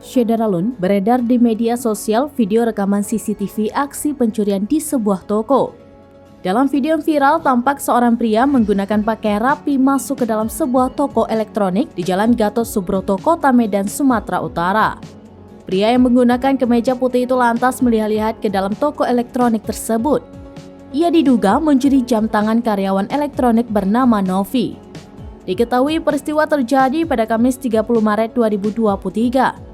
Syederalun beredar di media sosial video rekaman CCTV aksi pencurian di sebuah toko. Dalam video viral tampak seorang pria menggunakan pakaian rapi masuk ke dalam sebuah toko elektronik di Jalan Gatot Subroto, Kota Medan, Sumatera Utara. Pria yang menggunakan kemeja putih itu lantas melihat-lihat ke dalam toko elektronik tersebut. Ia diduga mencuri jam tangan karyawan elektronik bernama Novi. Diketahui peristiwa terjadi pada Kamis 30 Maret 2023.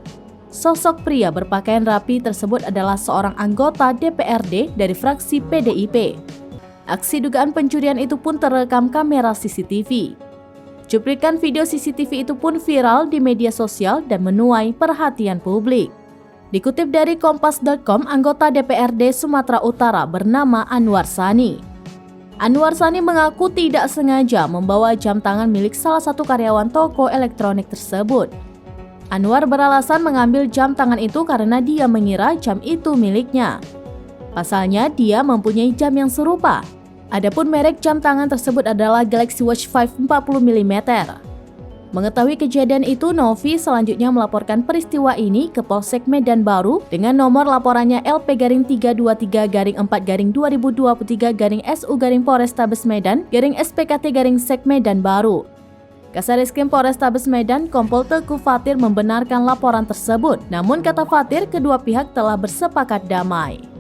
Sosok pria berpakaian rapi tersebut adalah seorang anggota DPRD dari fraksi PDIP. Aksi dugaan pencurian itu pun terekam kamera CCTV. Cuplikan video CCTV itu pun viral di media sosial dan menuai perhatian publik. Dikutip dari Kompas.com, anggota DPRD Sumatera Utara bernama Anwar Sani. Anwar Sani mengaku tidak sengaja membawa jam tangan milik salah satu karyawan toko elektronik tersebut. Anwar beralasan mengambil jam tangan itu karena dia mengira jam itu miliknya. Pasalnya, dia mempunyai jam yang serupa. Adapun merek jam tangan tersebut adalah Galaxy Watch 5 40 mm. Mengetahui kejadian itu, Novi selanjutnya melaporkan peristiwa ini ke Polsek Medan Baru dengan nomor laporannya LP-323-4-2023-SU Polrestabes Medan SPKT-Sek Medan Baru. Kasareskrim Polrestabes Medan Kompol Teguh Fatir membenarkan laporan tersebut. Namun kata Fatir, kedua pihak telah bersepakat damai.